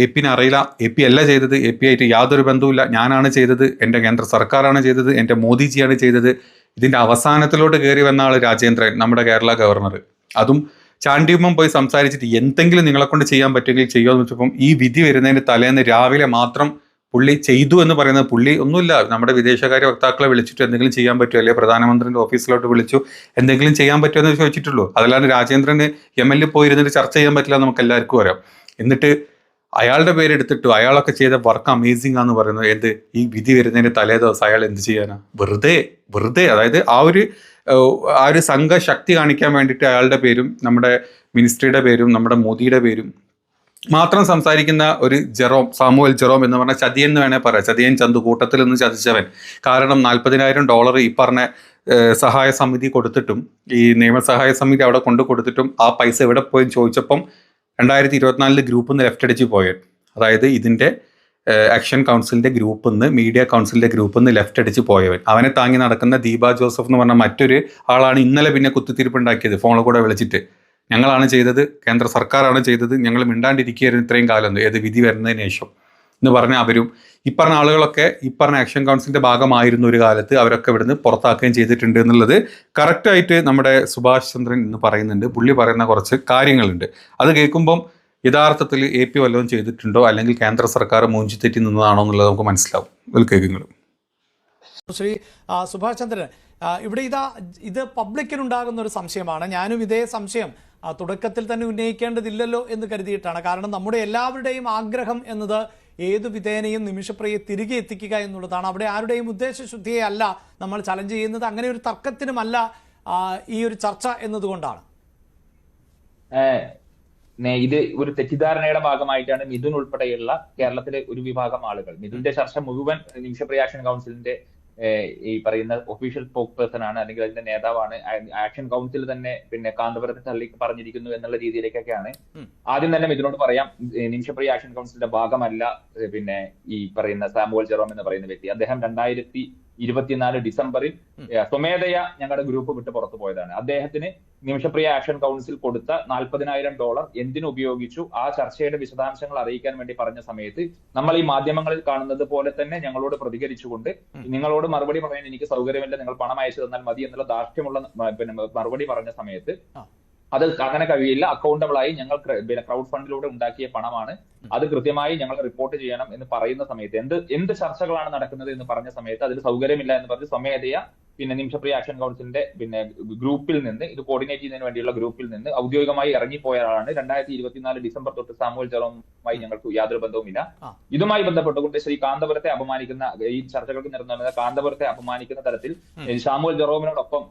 എ.പിനെ അറിയില്ല, എ.പി അല്ല ചെയ്തത്, എ.പി ആയിട്ട് യാതൊരു ബന്ധവുമില്ല, ഞാനാണ് ചെയ്തത്, എൻ്റെ കേന്ദ്ര സർക്കാരാണ് ചെയ്തത്, എൻ്റെ മോദിജിയാണ് ചെയ്തത്. ഇതിൻ്റെ അവസാനത്തിലോട്ട് കയറി വന്ന ആൾ രാജേന്ദ്രൻ, നമ്മുടെ കേരള ഗവർണർ. അതും ചാണ്ടിയുമ്മൻ പോയി സംസാരിച്ചിട്ട് എന്തെങ്കിലും നിങ്ങളെ കൊണ്ട് ചെയ്യാൻ പറ്റുമെങ്കിൽ ചെയ്യുമെന്ന് വെച്ചപ്പം ഈ വിധി വരുന്നതിന് തലേന്ന് രാവിലെ മാത്രം പുള്ളി ചെയ്തു എന്ന് പറയുന്നത്, പുള്ളി ഒന്നുമില്ല, നമ്മുടെ വിദേശകാര്യ വക്താക്കളെ വിളിച്ചിട്ട് എന്തെങ്കിലും ചെയ്യാൻ പറ്റുമോ, അല്ലെങ്കിൽ പ്രധാനമന്ത്രിയുടെ ഓഫീസിലോട്ട് വിളിച്ചു എന്തെങ്കിലും ചെയ്യാൻ പറ്റുമോ എന്ന് ചോദിച്ചിട്ടുള്ളൂ. അതല്ലാണ്ട് രാജേന്ദ്രന് എം.എൽ.എ പോയിരുന്നിട്ട് ചർച്ച ചെയ്യാൻ പറ്റില്ല നമുക്ക് എല്ലാവർക്കും അറിയാം. എന്നിട്ട് അയാളുടെ പേരെടുത്തിട്ടു അയാളൊക്കെ ചെയ്ത വർക്ക് അമേസിംഗ് ആണെന്ന് പറയുന്നത്. ഈ വിധി വരുന്നതിന് തലേ ദിവസം അയാൾ എന്ത് ചെയ്യാനാ, വെറുതെ അതായത് ആ ഒരു സംഘശക്തി കാണിക്കാൻ വേണ്ടിയിട്ട് അയാളുടെ പേരും നമ്മുടെ മിനിസ്ട്രിയുടെ പേരും നമ്മുടെ മോദിയുടെ പേരും മാത്രം സംസാരിക്കുന്ന ഒരു സാമുവൽ ജെറോം എന്ന് പറഞ്ഞ ചതിയൻ എന്ന് വേണേൽ പറയാം. ചതിയൻ ചന്തു, കൂട്ടത്തിൽ നിന്ന് ചതിച്ചവൻ. കാരണം $40,000 ഈ പറഞ്ഞ സഹായ സമിതി കൊടുത്തിട്ടും, ഈ നിയമസഹായ സമിതി അവിടെ കൊടുത്തിട്ടും ആ പൈസ എവിടെ പോയി ചോദിച്ചപ്പം 2024 ഗ്രൂപ്പിൽ നിന്ന് ലെഫ്റ്റ് അടിച്ച് പോയത്. അതായത് ഇതിൻ്റെ ആക്ഷൻ കൗൺസിലിൻ്റെ ഗ്രൂപ്പിൽ നിന്ന്, മീഡിയ കൗൺസിലിൻ്റെ ഗ്രൂപ്പിൽ നിന്ന് ലെഫ്റ്റ് അടിച്ച് പോയവൻ. അവനെ താങ്ങി നടക്കുന്ന ദീപ ജോസഫ് എന്ന് പറഞ്ഞ മറ്റൊരു ആളാണ് ഇന്നലെ പിന്നെ കുത്തിത്തിരിപ്പുണ്ടാക്കിയത്, ഫോണിൽ കൂടെ വിളിച്ചിട്ട് ഞങ്ങളാണ് ചെയ്തത്, കേന്ദ്ര സർക്കാരാണ് ചെയ്തത്, ഞങ്ങൾ മിണ്ടാണ്ടിരിക്കുകയായിരുന്നു ഇത്രയും കാലം ഏത് വിധി വരുന്നതിന് ശേഷം എന്ന് പറഞ്ഞ അവരും ഈ പറഞ്ഞ ആളുകളൊക്കെ ഈ പറഞ്ഞ ആക്ഷൻ കൗൺസിലിൻ്റെ ഭാഗമായിരുന്ന ഒരു കാലത്ത് അവരൊക്കെ ഇവിടുന്ന് പുറത്താക്കുകയും ചെയ്തിട്ടുണ്ട് എന്നുള്ളത് കറക്റ്റായിട്ട് നമ്മുടെ സുഭാഷ് ചന്ദ്രൻ ഇന്ന് പറയുന്നുണ്ട്. പുള്ളി പറയുന്ന കുറച്ച് കാര്യങ്ങളുണ്ട്. അത് കേൾക്കുമ്പം യഥാർത്ഥത്തിൽ എ.പി വല്ലതും ചെയ്തിട്ടുണ്ടോ അല്ലെങ്കിൽ കേന്ദ്ര സർക്കാർ മൂഞ്ചിത്തെറ്റി നിന്നതാണോ എന്നുള്ളത് നമുക്ക് മനസ്സിലാവും. അതിൽ കേൾക്കുന്നത് ശ്രീ സുഭാഷ് ചന്ദ്രൻ, ഇവിടെ ഇത് പബ്ലിക്കിനുണ്ടാകുന്ന ഒരു സംശയമാണ്. ഞാനും ഇതേ സംശയം തുടക്കത്തിൽ തന്നെ ഉന്നയിക്കേണ്ടതില്ലല്ലോ എന്ന് കരുതിയിട്ടാണ്. കാരണം നമ്മുടെ എല്ലാവരുടെയും ആഗ്രഹം എന്നത് ഏതു വിധേനയും നിമിഷപ്രിയെ തിരികെ എത്തിക്കുക എന്നുള്ളതാണ്. അവിടെ ആരുടെയും ഉദ്ദേശശുദ്ധിയെ അല്ല നമ്മൾ ചലഞ്ച് ചെയ്യുന്നത്. അങ്ങനെ ഒരു തർക്കത്തിനുമല്ല ഈ ഒരു ചർച്ച എന്നതുകൊണ്ടാണ്. ഇത് ഒരു തെറ്റിദ്ധാരണയുടെ ഭാഗമായിട്ടാണ് മിഥുൻ ഉൾപ്പെടെയുള്ള കേരളത്തിലെ ഒരു വിഭാഗം ആളുകൾ, മിഥുന്റെ ചർച്ച മുഴുവൻ നിമിഷപ്രിയ ആക്ഷൻ കൗൺസിലിന്റെ ഈ പറയുന്ന ഒഫീഷ്യൽ സ്പോക്ക് പേഴ്സൺ ആണ്, അല്ലെങ്കിൽ അതിന്റെ നേതാവാണ്, ആക്ഷൻ കൗൺസിൽ തന്നെ പിന്നെ കാന്തപുരത്തെ തള്ളി പറഞ്ഞിരിക്കുന്നു എന്നുള്ള രീതിയിലേക്കൊക്കെയാണ്. ആദ്യം തന്നെ ഇതിനോട് പറയാം, നിമിഷപ്രിയ ആക്ഷൻ കൗൺസിലിന്റെ ഭാഗമല്ല പിന്നെ ഈ പറയുന്ന സാമുവൽ ജെറോം എന്ന് പറയുന്ന വ്യക്തി. അദ്ദേഹം 2024 ഡിസംബറിൽ സ്വമേധയാ ഞങ്ങളുടെ ഗ്രൂപ്പ് വിട്ട് പുറത്തു പോയതാണ്. അദ്ദേഹത്തിന് നിമിഷപ്രിയ ആക്ഷൻ കൗൺസിൽ കൊടുത്ത $40,000 എന്തിനു ഉപയോഗിച്ചു, ആ ചർച്ചയുടെ വിശദാംശങ്ങൾ അറിയിക്കാൻ വേണ്ടി പറഞ്ഞ സമയത്ത് നമ്മൾ ഈ മാധ്യമങ്ങളിൽ കാണുന്നത് പോലെ തന്നെ ഞങ്ങളോട് പ്രതികരിച്ചുകൊണ്ട് നിങ്ങളോട് മറുപടി പറയാൻ എനിക്ക് സൗകര്യമില്ല, നിങ്ങൾ പണം അയച്ചു തന്നാൽ മതി എന്നുള്ള ധാർഷ്ട്യമുള്ള പിന്നെ മറുപടി പറഞ്ഞ സമയത്ത് അത് അങ്ങനെ കഴിയില്ല, അക്കൗണ്ടബിൾ ആയി ഞങ്ങൾ ക്രൗഡ് ഫണ്ടിലൂടെ ഉണ്ടാക്കിയ പണമാണ്, അത് കൃത്യമായി ഞങ്ങൾ റിപ്പോർട്ട് ചെയ്യണം എന്ന് പറയുന്ന സമയത്ത് എന്ത് ചർച്ചകളാണ് നടക്കുന്നത് എന്ന് പറഞ്ഞ സമയത്ത് അതിൽ സൗകര്യമില്ല എന്ന് പറഞ്ഞ് സ്വമേധയാ പിന്നെ നിമിഷപ്രിയ ആക്ഷൻ കൗൺസിലിന്റെ പിന്നെ ഗ്രൂപ്പിൽ നിന്ന്, ഇത് കോർഡിനേറ്റ് ചെയ്യുന്നതിന് വേണ്ടിയുള്ള ഗ്രൂപ്പിൽ നിന്ന് ഔദ്യോഗികമായി ഇറങ്ങിപ്പോയ ആളാണ്. 2024 ഡിസംബർ തൊട്ട് സാമുവൽ ജെറോമുമായി ഞങ്ങൾക്ക് യാതൊരു ബന്ധവുമില്ല. ഇതുമായി ബന്ധപ്പെട്ടുകൊണ്ട് ശ്രീ കാന്തപുരത്തെ അപമാനിക്കുന്ന, ഈ ചർച്ചകൾക്ക് നിരന്തരം കാന്തപുരത്തെ അപമാനിക്കുന്ന തരത്തിൽ സാമുവൽ ജെറോമിനോടൊപ്പം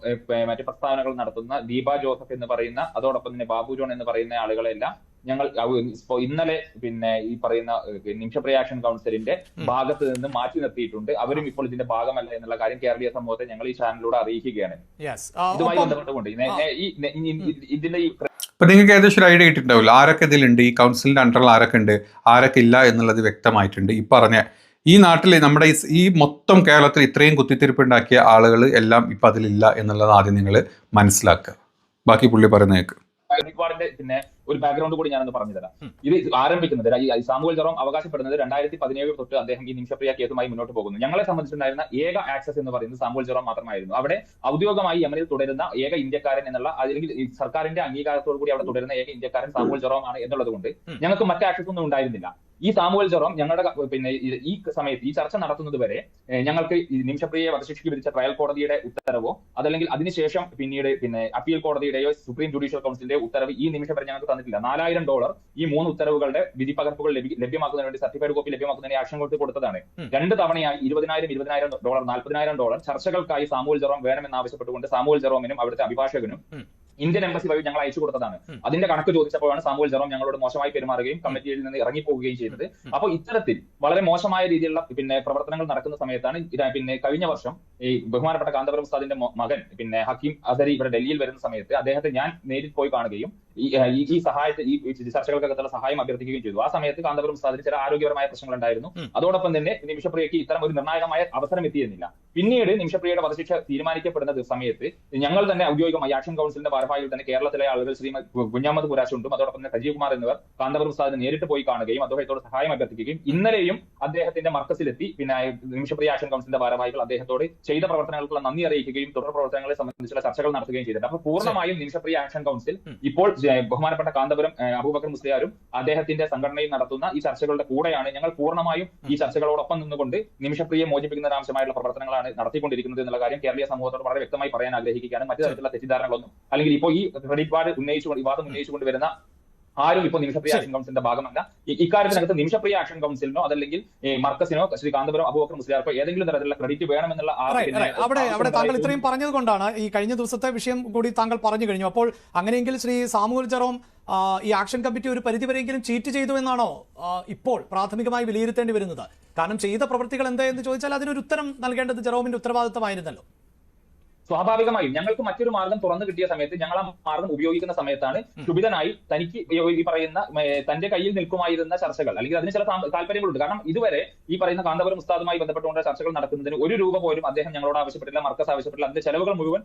മറ്റ് പ്രസ്താവനകൾ നടത്തുന്ന ദീപ ജോസഫ് എന്ന് പറയുന്ന, അതോടൊപ്പം തന്നെ ബാബു ജോൺ എന്ന് പറയുന്ന ആളുകളെല്ലാം ഞങ്ങൾ ഇന്നലെ പിന്നെ ഈ പറയുന്ന നിമിഷപ്രിയ ആക്ഷൻ കൗൺസിലിന്റെ ഭാഗത്ത് നിന്ന് മാറ്റി നിർത്തിയിട്ടുണ്ട്. അവരും ഇപ്പോൾ ഇതിന്റെ ഭാഗമല്ല എന്നുള്ള കാര്യം കേരളീയ സമൂഹത്തെ ഞങ്ങൾ ഈ ചാനലിലൂടെ അറിയിക്കുകയാണ്. ഇതുമായി ബന്ധപ്പെട്ടുകൊണ്ട് ഇതിന്റെ ഇപ്പൊ നിങ്ങൾക്ക് ഏകദേശം ഒരു ഐഡിയ കിട്ടിയിട്ടുണ്ടാവില്ല ആരൊക്കെ ഇതിലുണ്ട്, ഈ കൗൺസിലിന്റെ അണ്ടറിൽ ആരൊക്കെ ഉണ്ട്, ആരൊക്കെ ഇല്ല എന്നുള്ളത് വ്യക്തമായിട്ടുണ്ട്. ഈ പറഞ്ഞ ഈ നാട്ടിൽ നമ്മുടെ ഈ മൊത്തം കേരളത്തിൽ ഇത്രയും കുത്തിത്തിരിപ്പുണ്ടാക്കിയ ആളുകൾ എല്ലാം ഇപ്പൊ അതിലില്ല എന്നുള്ളത് ആദ്യം നിങ്ങൾ മനസ്സിലാക്കുക. ബാക്കി പുള്ളി പറയുന്നേക്ക് പിന്നെ ഒരു ബാക്ക്ഗ്രൗണ്ട് കൂടി ഞാനൊന്ന് പറഞ്ഞു തരാം. ഇത് ആരംഭിക്കുന്നത് ഈ സാമുവൽ ജെറോം അവകാശപ്പെടുന്നത് 2017 തൊട്ട് അദ്ദേഹം ഈ നിമിഷപ്രിയ കേസുമായി മുന്നോട്ട് പോകുന്നു. ഞങ്ങളെ സംബന്ധിച്ചിട്ടുണ്ടായിരുന്ന ഏക ആക്സസ് എന്ന് പറയുന്നത് സാമുവൽ ജെറോം മാത്രമായിരുന്നു. അവിടെ ഔദ്യോഗികമായി യമനിൽ തുടരുന്ന ഏക ഇന്ത്യക്കാരൻ എന്നുള്ള, അല്ലെങ്കിൽ സർക്കാരിന്റെ അംഗീകാരത്തോടു കൂടി അവിടെ തുടരുന്ന ഏക ഇന്ത്യക്കാരൻ സാമുവൽ ജെറോം ആണ് എന്നുള്ളത് കൊണ്ട് ഞങ്ങൾക്ക് മറ്റ് ആക്സസ് ഒന്നും ഉണ്ടായിരുന്നില്ല. ഈ സാമുവൽ ജെറോം ഞങ്ങളുടെ പിന്നെ ഈ സമയത്ത് ഈ ചർച്ച നടത്തുന്നത് വരെ ഞങ്ങൾക്ക് നിമിഷപ്രിയയെ വധശിക്ഷയ്ക്ക് വിധിച്ച ട്രയൽ കോടതിയുടെ ഉത്തരവോ അതല്ലെങ്കിൽ അതിനുശേഷം പിന്നീട് പിന്നെ അപ്പീൽ കോടതിയുടെയോ സുപ്രീം ജുഡീഷ്യൽ കൗൺസിലിന്റെ ഉത്തരവ് ഈ നിമിഷം വരെ ഞങ്ങൾക്ക് തന്നിട്ടില്ല. $4,000 ഈ 3 ഉത്തരവുകളുടെ വിധി പകർപ്പുകൾ ലഭ്യമാക്കുന്നതിന് വേണ്ടി, സർട്ടിഫൈഡ് കോപ്പി ലഭ്യമാക്കുന്നതിന് ആക്ഷൻ കോടതി കൊടുത്തതാണ്. 2 തവണയായി $20,000, $40,000 ചർച്ചകൾക്കായി സാമുവൽ ജെറോം വേണമെന്ന് ആവശ്യപ്പെട്ടുകൊണ്ട് സാമുവൽ ജെറോമിനും അവിടുത്തെ അഭിഭാഷകനും ഇന്ത്യൻ എംബസി വഴി ഞങ്ങൾ അയച്ചു കൊടുത്തതാണ്. അതിന്റെ കണക്ക് ചോദിച്ചപ്പോഴാണ് സാമുവൽ ജെറോം ഞങ്ങളോട് മോശമായി പെരുമാറുകയും കമ്മിറ്റിയിൽ നിന്ന് ഇറങ്ങിപ്പോവുകയും ചെയ്തത്. അപ്പോൾ ഇത്തരത്തിൽ വളരെ മോശമായ രീതിയിലുള്ള പ്രവർത്തനങ്ങൾ നടക്കുന്ന സമയത്താണ് കഴിഞ്ഞ വർഷം ഈ ബഹുമാനപ്പെട്ട കാന്തപുരം ഉസ്താദിന്റെ മകൻ ഹക്കീം അസരി ഇവിടെ ഡൽഹിയിൽ വരുന്ന സമയത്ത് അദ്ദേഹത്തെ ഞാൻ നേരിൽ പോയി കാണുകയും ഈ സഹായത്തെ ഈ ചർച്ചകൾക്കകത്തുള്ള സഹായം അഭ്യർത്ഥിക്കുകയും ചെയ്തു. ആ സമയത്ത് കാന്തപുരം ഉസ്താദിന് ചില ആരോഗ്യപരമായ പ്രശ്നങ്ങൾ ഉണ്ടായിരുന്നു. അതോടൊപ്പം തന്നെ നിമിഷപ്രിയയ്ക്ക് ഇത്തരം ഒരു നിർണായകമായ അവസരം എത്തിയിരുന്നില്ല. പിന്നീട് നിമിഷപ്രിയയുടെ വധശിക്ഷ തീരുമാനിക്കപ്പെടുന്ന സമയത്ത് ഞങ്ങൾ തന്നെ ഔദ്യോഗികമായി ആക്ഷൻ കൗൺസിലിന്റെ ഭാരവാഹികൾ തന്നെ കേരളത്തിലെ ആളുകൾ ശ്രീ കുഞ്ഞാമത് പുരാശുണ്ടും അതോടൊപ്പം തന്നെ സജീവ് കുമാർ എന്നിവർ കാന്തപുരം ഉസ്താദിനെ നേരിട്ട് പോയി കാണുകയും അദ്ദേഹത്തോട് സഹായം അഭ്യർത്ഥിക്കുകയും ഇന്നലെയും അദ്ദേഹത്തിന്റെ മർക്കസിലെത്തി നിമിഷപ്രിയ ആക്ഷൻ കൗൺസിലിന്റെ ഭാരവാഹികൾ അദ്ദേഹത്തോട് ചെയ്ത പ്രവർത്തനങ്ങൾക്കുള്ള നന്ദി അറിയിക്കുകയും തുടർ പ്രവർത്തനങ്ങളെ സംബന്ധിച്ചുള്ള ചർച്ചകൾ നടത്തുകയും ചെയ്തിട്ടുണ്ട്. അപ്പോൾ പൂർണ്ണമായും നിമിഷപ്രിയ ആക്ഷൻ കൗൺസിൽ ഇപ്പോൾ ബഹുമാനപ്പെട്ട കാന്തപുരം അബൂബക്കർ മുസ്ലിയാരും അദ്ദേഹത്തിന്റെ സംഘടനയും നടത്തുന്ന ഈ ചർച്ചകളുടെ കൂടെയാണ്. ഞങ്ങൾ പൂർണ്ണമായും ഈ ചർച്ചകളോടൊപ്പം നിന്നുകൊണ്ട് നിമിഷപ്രിയെ മോചിപ്പിക്കുന്ന ആവശ്യമായിട്ടുള്ള പ്രവർത്തനങ്ങളാണ് നടത്തിക്കൊണ്ടിരിക്കുന്നത് എന്നുള്ള കാര്യം കേരളീയ സമൂഹത്തോട് വളരെ വ്യക്തമായി പറയാൻ ആഗ്രഹിക്കുകയാണ്. മറ്റു തരത്തിലുള്ള തെറ്റിദ്ധാരണകളൊന്നും അല്ലെങ്കിൽ ഇപ്പോൾ ഈ ക്രെഡിറ്റ് വാർഡ് വിവാദം ഉന്നയിച്ചുകൊണ്ട് വരുന്ന ആരും ഇപ്പോൾ നിമിഷപ്രിയ ആക്ഷൻ കൗൺസിലിന്റെ ഭാഗമല്ല. ഇക്കാര്യത്തിനകത്ത് നിമിഷപ്രിയ ആക്ഷൻ കൗൺസിലിനോ അതല്ലെങ്കിൽ മർക്കസിനോ ശ്രീ കാന്തപുരം അബൂബക്കർ മുസ്ലിയാർക്കോ ഏതെങ്കിലും തരത്തിലുള്ള ക്രെഡിറ്റ് വേണമെന്നുള്ള അവിടെ താങ്കൾ ഇത്രയും പറഞ്ഞത് കൊണ്ടാണ് ഈ കഴിഞ്ഞ ദിവസത്തെ വിഷയം കൂടി താങ്കൾ പറഞ്ഞു കഴിഞ്ഞു. അപ്പോൾ അങ്ങനെയെങ്കിൽ ശ്രീ സാമുവൽ ജെറോം ഈ ആക്ഷൻ കമ്മിറ്റി ഒരു പരിധിവരെയെങ്കിലും ചീറ്റ് ചെയ്തു എന്നാണോ ഇപ്പോൾ പ്രാഥമികമായി വിലയിരുത്തേണ്ടി വരുന്നത്? കാരണം ചെയ്ത പ്രവൃത്തികൾ എന്തായെന്ന് ചോദിച്ചാൽ അതിനൊരു ഉത്തരം നൽകേണ്ടത് ജെറോമിന്റെ ഉത്തരവാദിത്തമായിരുന്നല്ലോ. സ്വാഭാവികമായും ഞങ്ങൾക്ക് മറ്റൊരു മാർഗം തുറന്നു കിട്ടിയ സമയത്ത് ഞങ്ങൾ ആ മാർഗം ഉപയോഗിക്കുന്ന സമയത്താണ് ക്ഷുഭിതനായി തനിക്ക് ഈ പറയുന്ന തന്റെ കയ്യിൽ നിൽക്കുമായിരുന്ന ചർച്ചകൾ അല്ലെങ്കിൽ അതിന് ചില താല്പര്യങ്ങളുണ്ട്. കാരണം ഇതുവരെ ഈ പറയുന്ന കാന്തപുരം ഉസ്താദുമായി ബന്ധപ്പെട്ടുകൊണ്ട് ചർച്ചകൾ നടത്തുന്നതിന് ഒരു രൂപ പോലും അദ്ദേഹം ഞങ്ങളോട് ആവശ്യപ്പെട്ടില്ല, മർക്കസ് ആവശ്യപ്പെട്ടില്ല. അതിന്റെ ചെലവുകൾ മുഴുവൻ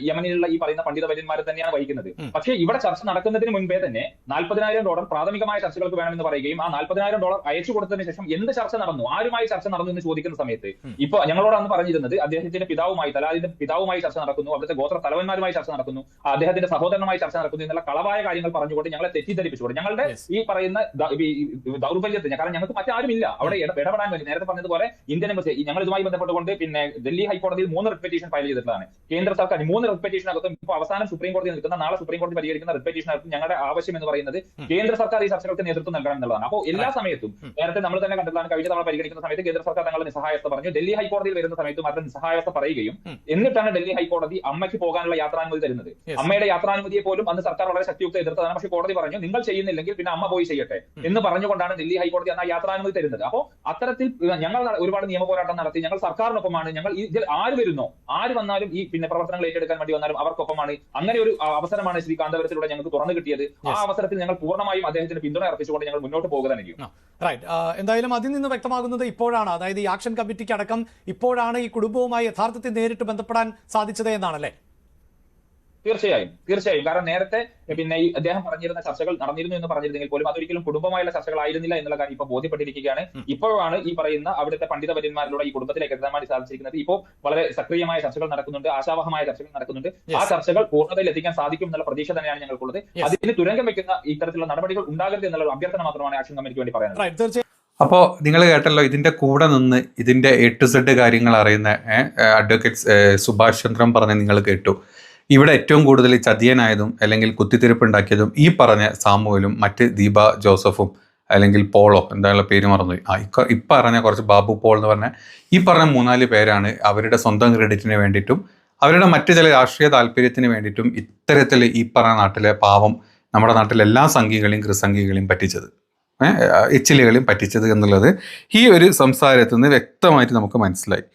യമനിലുള്ള ഈ പറയുന്ന പണ്ഡിത വൈദ്യന്മാരെ തന്നെയാണ് വഹിക്കുന്നത്. പക്ഷേ ഇവിടെ ചർച്ച നടക്കുന്നതിന് മുൻപേ തന്നെ $40,000 പ്രാഥമികമായ ചർച്ചകൾക്ക് വേണമെന്ന് പറയുകയും ആ $40,000 അയച്ചു കൊടുത്തതിന് ശേഷം എന്ത് ചർച്ച നടന്നു, ആരുമായി ചർച്ച നടന്നു എന്ന് ചോദിക്കുന്ന സമയത്ത് ഇപ്പൊ ഞങ്ങളോട് അന്ന് പറഞ്ഞിരുന്നത് അദ്ദേഹത്തിന്റെ പിതാവുമായി തലാലിന്റെ പിതാവുമായി ചർച്ച നടക്കുന്നു, അവിടുത്തെ ഗോത്ര തലവന്മാരുമായി ചർച്ച നടക്കുന്നു, അദ്ദേഹത്തിന്റെ സഹോദരനുമായി ചർച്ച നടക്കുന്നു എന്നുള്ള കളവായ കാര്യങ്ങൾ പറഞ്ഞുകൊണ്ട് ഞങ്ങളെ തെറ്റിദ്ധരിപ്പിച്ചുകൊണ്ട് ഞങ്ങളുടെ ഈ പറയുന്ന ദൗർബല്യത്തിന്, കാരണം ഞങ്ങൾക്ക് മറ്റാരുമില്ല അവിടെ ഇടപെടാൻ വേണ്ടി. നേരത്തെ പറഞ്ഞതുപോലെ ഇന്ത്യൻ എംബസി ഞങ്ങൾ ഇതുമായി ബന്ധപ്പെട്ടുകൊണ്ട് ഡൽഹി ഹൈക്കോടതിയിൽ 3 റിട്ട് പെറ്റീഷൻ ഫയൽ ചെയ്തിട്ടുള്ളതാണ്. കേന്ദ്ര സർക്കാർ 3 റിട്ട് പെറ്റീഷനകത്തും ഇപ്പോൾ അവസാനം സുപ്രീം കോടതി നിൽക്കുന്ന നാളെ സുപ്രീം കോടതി പരിഹരിക്കുന്ന റിട്ട് പെറ്റീഷനകത്തും ഞങ്ങളുടെ ആവശ്യം എന്ന് പറയുന്നത് കേന്ദ്ര സർക്കാർ ഈ ചർച്ചകൾക്ക് നേതൃത്വം നൽകണം എന്നുള്ളതാണ്. അപ്പോൾ എല്ലാ സമയത്തും നേരത്തെ നമ്മൾ തന്നെ കണ്ടതാണ്, കഴിഞ്ഞ തവണ പരിഗണിക്കുന്ന സമയത്ത് കേന്ദ്ര സർക്കാർ തങ്ങളുടെ നിസ്സഹായത പറഞ്ഞു. ഡൽഹി ഹൈക്കോടതിയിൽ വരുന്ന സമയത്തും അവരുടെ നിസ്സഹായത പറയുകയും എന്നിട്ടാണ് ഡൽഹി ഹൈക്കോടതി അമ്മയ്ക്ക് പോകാനുള്ള യാത്രാനുമതി തരുന്നത്. അമ്മയുടെ യാത്രാനുമതിയെ പോലും അന്ന് സർക്കാർ വളരെ ശക്തിയുക്ത എതിർത്തതാണ്. പക്ഷേ കോടതി പറഞ്ഞു നിങ്ങൾ ചെയ്യുന്നില്ലെങ്കിൽ പിന്നെ അമ്മ പോയി ചെയ്യട്ടെ എന്ന് പറഞ്ഞുകൊണ്ടാണ് ഡൽഹി ഹൈക്കോടതി അന്ന് ആ യാത്രാനുമതി തരുന്നത്. അപ്പോൾ അത്തരത്തിൽ ഞങ്ങൾ ഒരുപാട് നിയമ പോരാട്ടം നടത്തി. ഞങ്ങൾ സർക്കാരിനൊപ്പമാണ്. ഞങ്ങൾ ഇതിൽ ആര് വരുന്നോ ആര് വന്നാലും ഈ പ്രവർത്തനങ്ങൾ ഏറ്റെടുക്കാൻ വേണ്ടി വന്നാലും അവർക്കൊപ്പമാണ്. അങ്ങനെ ഒരു അവസരമാണ് ശ്രീ കാന്തപുരത്തിലൂടെ ഞങ്ങൾക്ക് തുറന്നു കിട്ടിയത്. ആ അവസരത്തിൽ ഞങ്ങൾ പൂർണ്ണമായും അദ്ദേഹത്തിന് പിന്തുണ അർപ്പിച്ചുകൊണ്ട് ഞങ്ങൾ മുന്നോട്ട് പോകുക തന്നെ ചെയ്യും. എന്തായാലും അതിൽ നിന്ന് വ്യക്തമാകുന്നത് ഇപ്പോഴാണ്, അതായത് ഈ ആക്ഷൻ കമ്മിറ്റിക്ക് അടക്കം ഇപ്പോഴാണ് ഈ കുടുംബവുമായി യഥാർത്ഥത്തിൽ നേരിട്ട് ബന്ധപ്പെടാൻ സാധിച്ചത് എന്നാണല്ലേ? തീർച്ചയായും. കാരണം നേരത്തെ ഈ അദ്ദേഹം പറഞ്ഞിരുന്ന ചർച്ചകൾ നടന്നിരുന്നു എന്ന് പറഞ്ഞിരുന്നെങ്കിൽ പോലും അതൊരിക്കലും കുടുംബമായുള്ള ചർച്ചകളായിരുന്നില്ല എന്നുള്ള കാര്യം ഇപ്പോൾ ബോധ്യപ്പെട്ടിരിക്കുകയാണ്. ഇപ്പോഴാണ് ഈ പറയുന്ന അവിടുത്തെ പണ്ഡിത വര്യന്മാരിലൂടെ ഈ കുടുംബത്തിലേക്ക് എത്താൻ വേണ്ടി സാധിച്ചിരിക്കുന്നത്. ഇപ്പോൾ വളരെ സക്രിയമായ ചർച്ചകൾ നടക്കുന്നുണ്ട്, ആശാവഹമായ ചർച്ചകൾ നടക്കുന്നുണ്ട്. ആ ചർച്ചകൾ പൂർണ്ണതയിൽ എത്തിക്കാൻ സാധിക്കും എന്നുള്ള പ്രതീക്ഷ തന്നെയാണ് ഞങ്ങൾക്കുള്ളത്. അതിന് തുരങ്കം വെക്കുന്ന ഇത്തരത്തിലുള്ള നടപടികൾ ഉണ്ടാകരുത് എന്നുള്ള അഭ്യർത്ഥന മാത്രമാണ് ആക്ഷൻ കമ്മിറ്റിക്ക് വേണ്ടി പറയുന്നത്. അപ്പോൾ നിങ്ങൾ കേട്ടല്ലോ, ഇതിൻ്റെ കൂടെ നിന്ന് ഇതിൻ്റെ A to Z കാര്യങ്ങൾ അറിയുന്ന അഡ്വക്കേറ്റ് സുഭാഷ് ചന്ദ്രൻ പറഞ്ഞ് നിങ്ങൾ കേട്ടു. ഇവിടെ ഏറ്റവും കൂടുതൽ ചതിയനായതും അല്ലെങ്കിൽ കുത്തിത്തിരിപ്പുണ്ടാക്കിയതും ഈ പറഞ്ഞ സാമുവലും മറ്റ് ദീപ ജോസഫും അല്ലെങ്കിൽ പോളോ എന്തായാലും പേര് മറന്നുപോയി, ഇപ്പം പറഞ്ഞ കുറച്ച് ബാബു പോൾ എന്ന് പറഞ്ഞ ഈ പറഞ്ഞ 3-4 പേരാണ് അവരുടെ സ്വന്തം ക്രെഡിറ്റിന് വേണ്ടിയിട്ടും അവരുടെ മറ്റ് ചില രാഷ്ട്രീയ താല്പര്യത്തിന് വേണ്ടിയിട്ടും ഇത്തരത്തിൽ ഈ പറഞ്ഞ നാട്ടിലെ പാവം നമ്മുടെ നാട്ടിലെ എല്ലാ സംഘികളെയും ക്രിസംഘികളെയും പറ്റിച്ചത്, എച്ചിലുകളെയും പറ്റിച്ചത് എന്നുള്ളത് ഈ ഒരു സംസാരത്തിൽ നിന്ന് വ്യക്തമായിട്ട് നമുക്ക് മനസ്സിലായി.